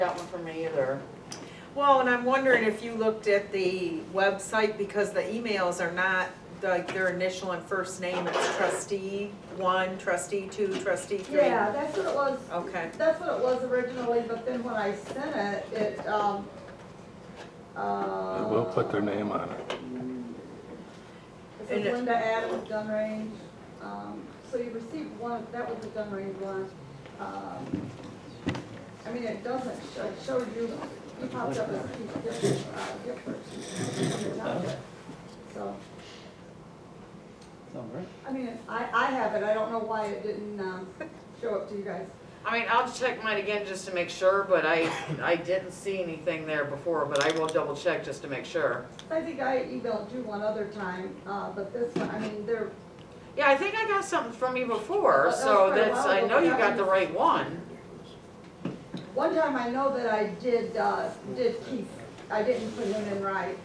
That one for me either. Well, and I'm wondering if you looked at the website, because the emails are not like their initial and first name, it's trustee 1, trustee 2, trustee 3. Yeah, that's what it was. Okay. That's what it was originally, but then when I sent it, They will put their name on it. It says Linda Adams, gun range. So you received one, that was the gun range one. I mean, it doesn't show, it shows you popped up as Keith Gifford. So, I mean, I have it, I don't know why it didn't, show up to you guys. I mean, I'll check mine again just to make sure, but I didn't see anything there before, but I will double check just to make sure. I think I emailed you one other time, but this one, I mean, they're, Yeah, I think I got something from you before, That was so quite a that's, while I ago, know you that got the was- right one. one time I know that I did Keith, I didn't put him in right,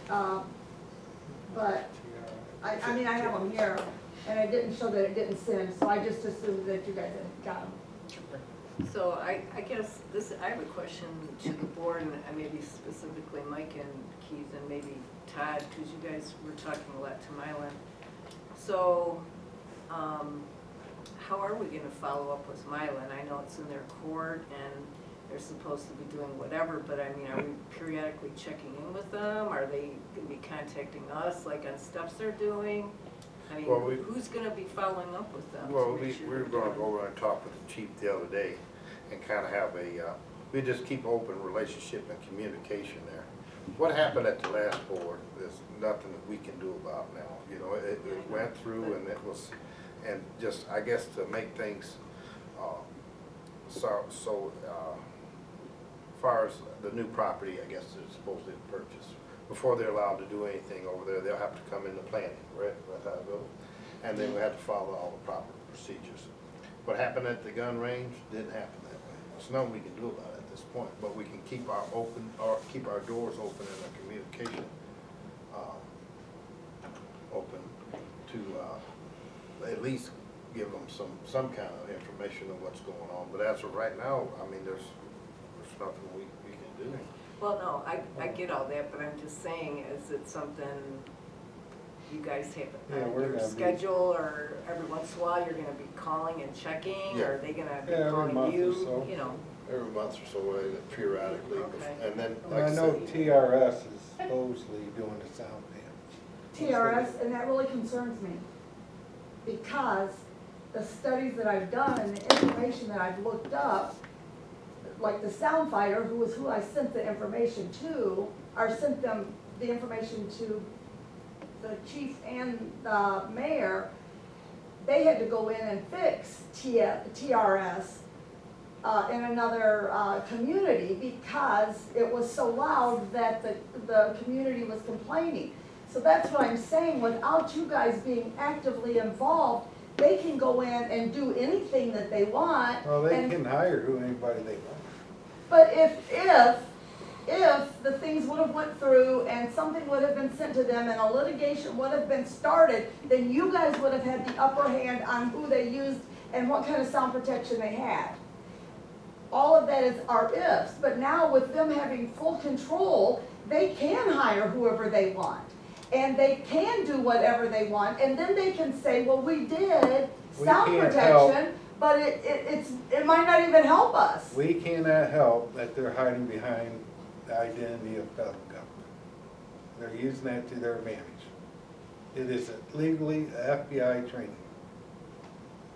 but I mean, I have them here, and it didn't show that it didn't send, so I just assumed that you guys had got them. So I guess this, I have a question to the board, and maybe specifically Mike and Keith and maybe Todd, because you guys were talking a lot to Mylan. So, how are we gonna follow up with Mylan? I know it's in their court and they're supposed to be doing whatever, but I mean, are we periodically checking in with them? Are they gonna be contacting us, like on steps they're doing? I Well, mean, who's gonna be following up with them? to Well, make we sure were they're gonna doing- go over and talk with the chief the other day and kinda have a, we just keep open relationship and communication there. What happened at the last board is nothing that we can do about now, you know, it went through and it was, and just, I guess to make things, far as the new property, I guess they're supposed to purchase, before they're allowed to do anything over there, they'll have to come into planning, right? That's how it goes. And then we have to follow all the proper procedures. What happened at the gun range didn't happen that way. There's nothing we can do about it at this point, but we can keep our keep our doors open and our communication, open to, at least give them some kind of information of what's going on. But as of right now, I mean, there's nothing we can do. Well, no, I get all that, but I'm just saying, is it something you guys have Yeah, on we're your gonna be- schedule, or every once in a while you're gonna be calling and checking, Yeah. or are they gonna be Yeah, every calling month or you, so. you know? Every month or so, periodically, Okay. and then, And like I I know said, TRS is supposedly doing the sound damage. TRS, and that really concerns me, because the studies that I've done and the information that I've looked up, like the sound fighter, who was who I sent the information to, or sent them the information to the chief and the mayor, they had to go in and fix TRS in another community because it was so loud that the community was complaining. So that's what I'm saying, without you guys being actively involved, they can go in and do anything that they want. Well, they and- can hire anybody they want. But if the things would have went through and something would have been sent to them and a litigation would have been started, then you guys would have had the upper hand on who they used and what kind of sound protection they had. All of that are ifs, but now with them having full control, they can hire whoever they want. And they can do whatever they want, and then they can say, well, we did We sound can't help. protection, but it might not even help us. We cannot help that they're hiding behind the identity of federal government. They're using that to their advantage. It is legally a FBI training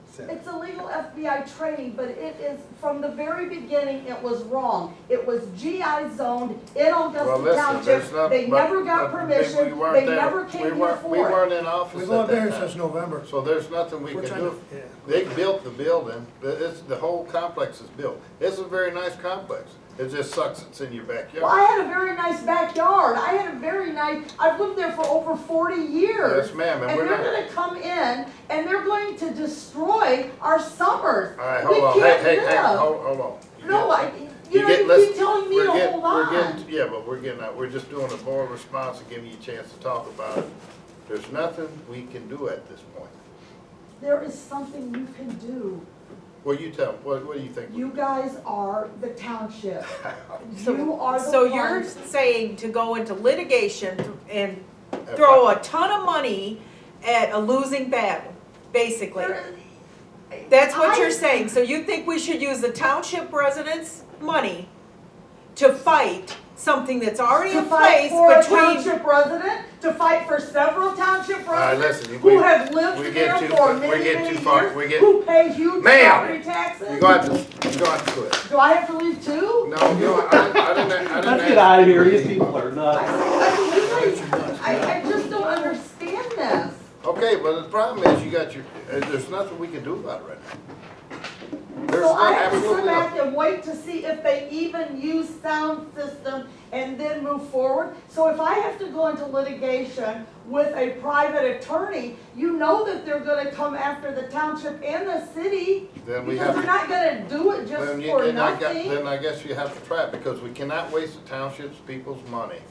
center. It's illegal FBI training, but it is, from the very beginning, it was wrong. It was GI zoned in well, Augusta listen, Township. there's not. They never got we permission, weren't they there. never came here We for it. weren't in office We've at only been that here since time. November. So there's nothing we We're can trying do. to- yeah. They built the building, the whole complex is built. It's a very nice complex. It just sucks it's in your backyard. Well, I had a very nice backyard. I had a very nice, I've lived there for over 40 years. Yes, ma'am, and And we're they're not. gonna come in and they're going to destroy our summers. All right, We hold on, can't hey, live. hold on. No, you get- keep listen, telling me we're to getting- hold we're on. getting- Yeah, but we're getting out, we're just doing a board response and giving you a chance to talk about it. There's nothing we can do at this point. There is something you can do. Well, you tell, what do you think? You guys are the township. So- You are the So you're ones. saying to go into litigation and throw a ton of money at a losing battle, basically. That's what you're saying, so you think we should use the township residents' money to fight something that's already To in fight place for a between. township resident, to fight for several township right, residents listen, who we- have we lived get there too- for we many, get many too far, years, we get- who pay huge Ma'am, property taxes. You're going to quit. Do I have to leave too? No, I didn't Let's ask get out of here, these people are nuts. I just don't understand this. Okay, well, the problem is you got your, there's nothing we can do about it right now. There's So I have to absolutely sit back nothing. and wait to see if they even use sound system and then move forward. So if I have to go into litigation with a private attorney, you know that they're gonna come after the township and the city. Then we Because have they're to. not gonna do it just Then you- for then nothing. Then I guess you have to try it, because we cannot waste the township's people's money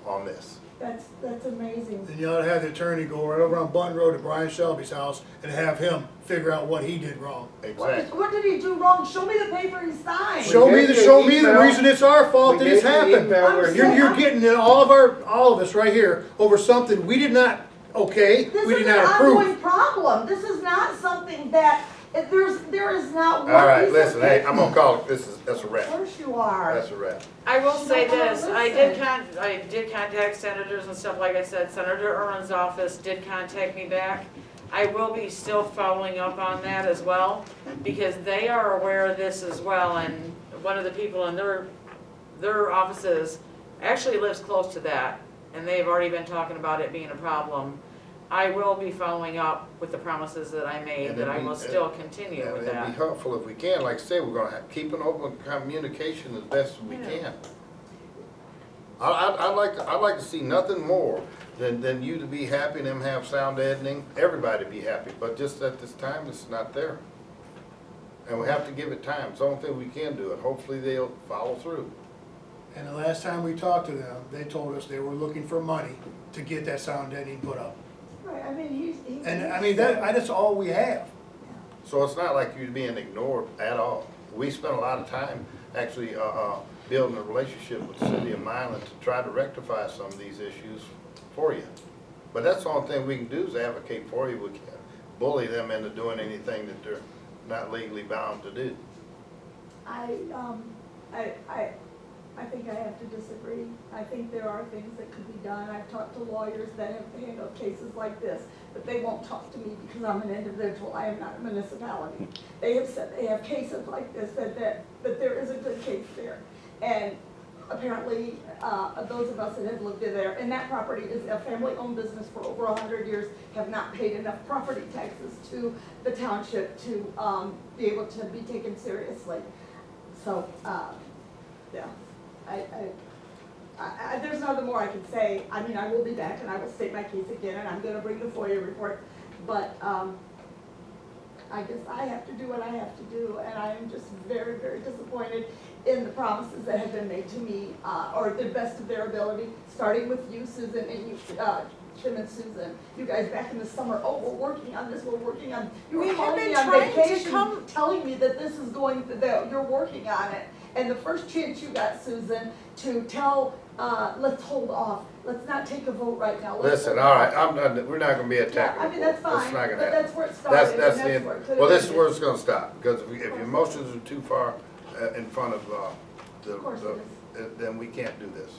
on this. That's amazing. Then you ought to have the attorney go right over on Button Road to Brian Shelby's house and have him figure out what he did wrong. Exactly. What did he do wrong? Show me the paper he signed. Show me gave the you an email. reason it's our fault We that it's gave you an happened. email where You're getting in all of us right here over something we did not okay, This we is did an not approve. ongoing problem. This is not something that, there is not one. All right, piece of listen, hey, paper- I'm gonna call it, that's a Of wrap. course you are. That's a wrap. I will say No, this, I did listen. contact senators and stuff, like I said, Senator Ernst's office did contact me back. I will be still following up on that as well, because they are aware of this as well, and one of the people in their offices actually lives close to that, and they've already been talking about it being a problem. I will be following up with the promises that I made, And that I it'd be- will still continue And with it'd that. be helpful if we can, like I say, we're gonna keep an open communication as best as we Yeah. can. I'd like to see nothing more than you to be happy and them have sound editing, everybody be happy, but just at this time, it's not there. And we have to give it time, it's the only thing we can do, and hopefully they'll follow through. And the last time we talked to them, they told us they were looking for money to get that sound editing put up. Right, I mean, he's. And I mean, that's all we have. So it's not like you're being ignored at all. We spent a lot of time actually building a relationship with the city of Milan to try to rectify some of these issues for you. But that's the only thing we can do is advocate for you. We can't bully them into doing anything that they're not legally bound to do. I think I have to disagree. I think there are things that could be done. I've talked to lawyers that have handled cases like this, but they won't talk to me because I'm an individual. I am not a municipality. They have said they have cases like this, that there is a good case there. And apparently, those of us that have lived in there, and that property is a family-owned business for over 100 years, have not paid enough property taxes to the township to be able to be taken seriously. So, yeah, there's nothing more I can say. I mean, I will be back and I will state my case again, and I'm gonna bring the FOIA report, but, I guess I have to do what I have to do, and I am just very, very disappointed in the promises that have been made to me, or the best of their ability, starting with you, Susan, and you, Tim and Susan. You guys back in the summer, oh, we're working on this, we're working on, you We were have calling been me on trying to vacation, come- telling me that this is going, that you're working on it. And the first chance you got, Susan, to tell, let's hold off, let's not take a vote right now. Let's Listen, hold all off. right, I'm not, we're not gonna be Yeah, attacking. I mean, that's That's fine, not but gonna happen. that's where it started, and That's the that's end. where it could Well, have this is ended. where it's gonna stop, because if your emotions are too far in front of Of course then we can't do this.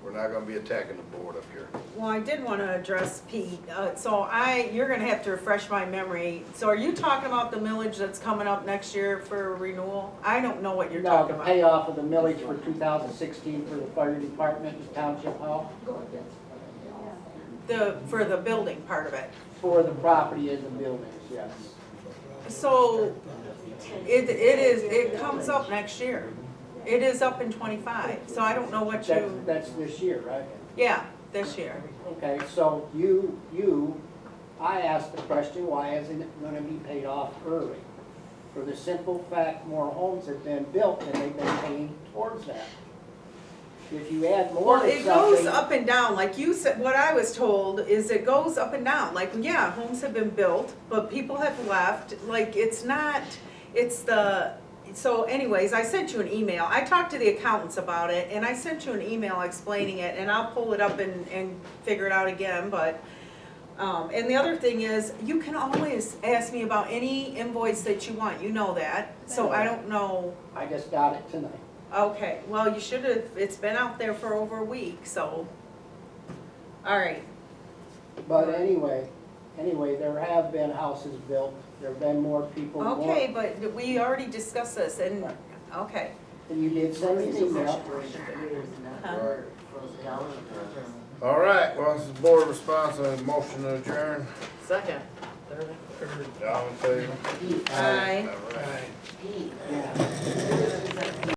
We're not gonna be attacking the board up here. Well, I did want to address Pete, you're gonna have to refresh my memory. So are you talking about the millage that's coming up next year for renewal? I don't know what you're No, talking the about. payoff of the millage for 2016 for the fire department and township hall, Go against. For the building part of it. for the property in the buildings, yes. So it comes up next year. It is up in '25, so I don't know what you, That's this year, right? yeah, this year. Okay, so I asked the question, why isn't it gonna be paid off early? For the simple fact, more homes have been built and they've been paying towards that. If you add more Well, to it goes something, up and down, like you said, what I was told is it goes up and down, like, yeah, homes have been built, but people have left, like, it's not, So anyways, I sent you an email. I talked to the accountants about it, and I sent you an email explaining it, and I'll pull it up and figure it out again, but, and the other thing is, you can always ask me about any invoice that you want, you know that, so I don't know. I just got it tonight. Okay, well, you should have, it's been out there for over a week, so, all right. But anyway, there have been houses built, there have been more people. Okay, but we already discussed this, and, Right. okay. And you did send me an email. All right, well, this is board response and motion to adjourn. Second. All in favor? Aye. All right. Right.